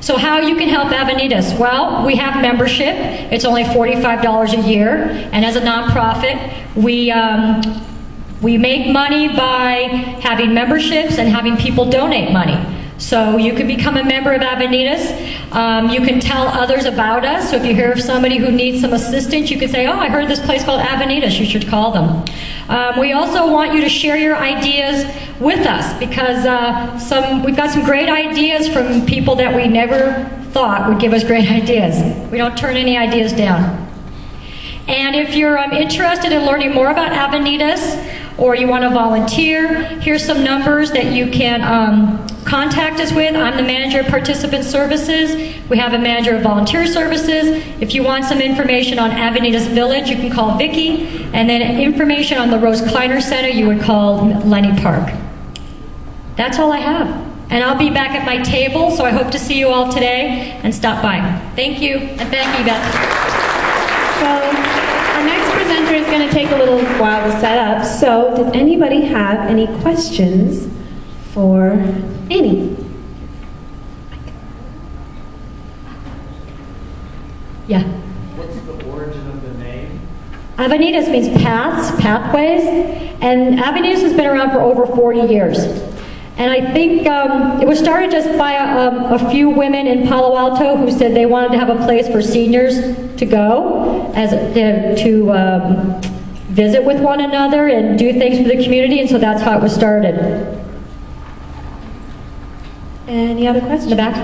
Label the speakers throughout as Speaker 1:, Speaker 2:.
Speaker 1: So how you can help Avenidas? Well, we have membership. It's only $45 a year, and as a nonprofit, we make money by having memberships and having people donate money. So you can become a member of Avenidas. You can tell others about us. So if you hear of somebody who needs some assistance, you can say, oh, I heard of this place called Avenidas. You should call them. We also want you to share your ideas with us because we've got some great ideas from people that we never thought would give us great ideas. We don't turn any ideas down. And if you're interested in learning more about Avenidas or you want to volunteer, here's some numbers that you can contact us with. I'm the manager of participant services. We have a manager of volunteer services. If you want some information on Avenidas Village, you can call Vicki. And then information on the Rose Kleiner Center, you would call Lenny Park. That's all I have. And I'll be back at my table, so I hope to see you all today and stop by. Thank you, and thank you, Beth.
Speaker 2: So our next presenter is going to take a little while to set up. So does anybody have any questions for Annie?
Speaker 1: Yeah.
Speaker 3: What's the origin of the name?
Speaker 1: Avenidas means paths, pathways, and Avenidas has been around for over 40 years. And I think it was started just by a few women in Palo Alto who said they wanted to have a place for seniors to go to visit with one another and do things for the community, and so that's how it was started. Any other questions? In the back?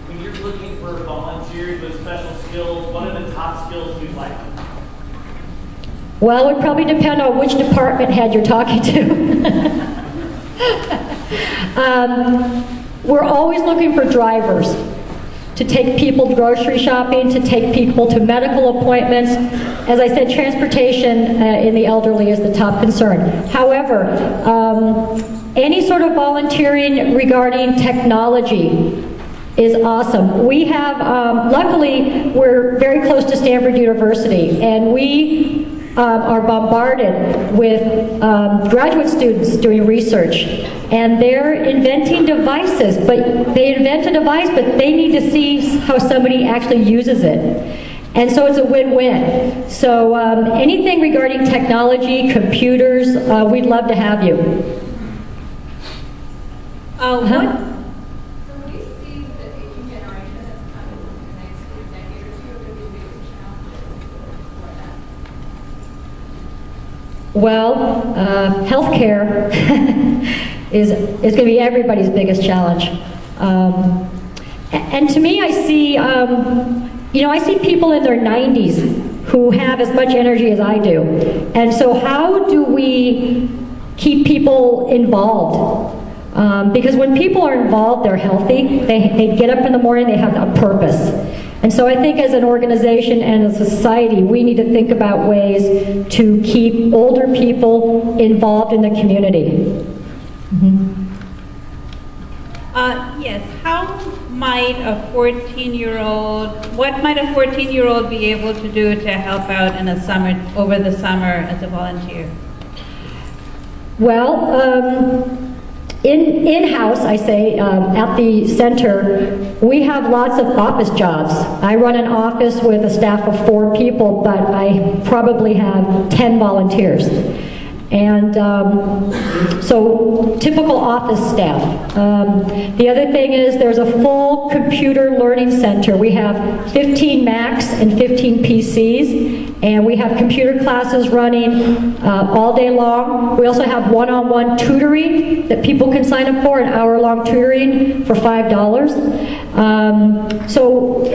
Speaker 3: When you're looking for volunteers with special skills, what are the top skills you'd like?
Speaker 1: Well, it would probably depend on which department head you're talking to. We're always looking for drivers to take people grocery shopping, to take people to medical appointments. As I said, transportation in the elderly is the top concern. However, any sort of volunteering regarding technology is awesome. We have, luckily, we're very close to Stanford University, and we are bombarded with graduate students doing research, and they're inventing devices, but they invent a device, but they need to see how somebody actually uses it. And so it's a win-win. So anything regarding technology, computers, we'd love to have you.
Speaker 4: So do you see the aging generation as coming in the next decade or two, or could be the biggest challenges for that?
Speaker 1: Well, healthcare is going to be everybody's biggest challenge. And to me, I see, I see people in their 90s who have as much energy as I do. And so how do we keep people involved? Because when people are involved, they're healthy, they get up in the morning, they have a purpose. And so I think as an organization and a society, we need to think about ways to keep older people involved in the community. Mm-hmm.
Speaker 5: Yes, how might a 14-year-old, what might a 14-year-old be able to do to help out in a summer, over the summer as a volunteer?
Speaker 1: Well, in-house, I say, at the center, we have lots of office jobs. I run an office with a staff of 4 people, but I probably have 10 volunteers. And so typical office staff. The other thing is there's a full computer learning center. We have 15 Macs and 15 PCs, and we have computer classes running all day long. We also have one-on-one tutoring that people can sign up for, an hour-long tutoring for $5. So,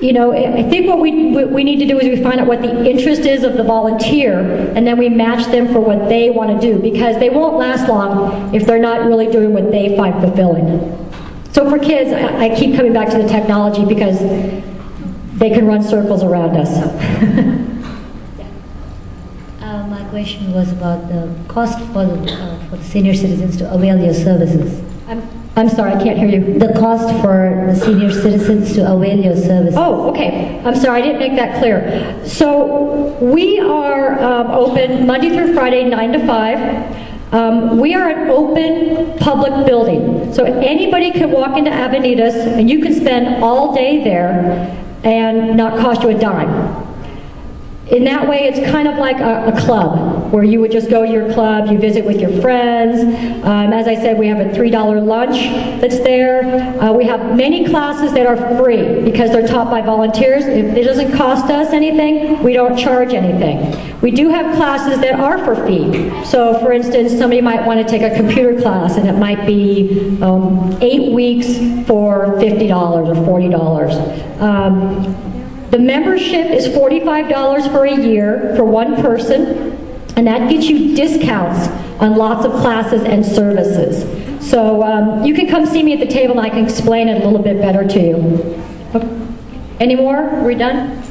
Speaker 1: I think what we need to do is we find out what the interest is of the volunteer, and then we match them for what they want to do, because they won't last long if they're not really doing what they find fulfilling. So for kids, I keep coming back to the technology because they can run circles around us.
Speaker 6: My question was about the cost for the senior citizens to avail your services.
Speaker 1: I'm sorry, I can't hear you.
Speaker 6: The cost for the senior citizens to avail your services.
Speaker 1: Oh, okay. I'm sorry, I didn't make that clear. So we are open Monday through Friday, 9 to 5. We are an open public building, so anybody can walk into Avenidas and you can spend all day there and not cost you a dime. In that way, it's kind of like a club, where you would just go to your club, you visit with your friends. As I said, we have a $3 lunch that's there. We have many classes that are free because they're taught by volunteers. If it doesn't cost us anything, we don't charge anything. We do have classes that are for fee. So for instance, somebody might want to take a computer class and it might be 8 weeks for $50 or $40. The membership is $45 for a year for one person, and that gets you discounts on lots of classes and services. So you can come see me at the table and I can explain it a little bit better to you. Any more? Are we done?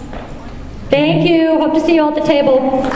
Speaker 1: Thank you. Hope to see you all at the table.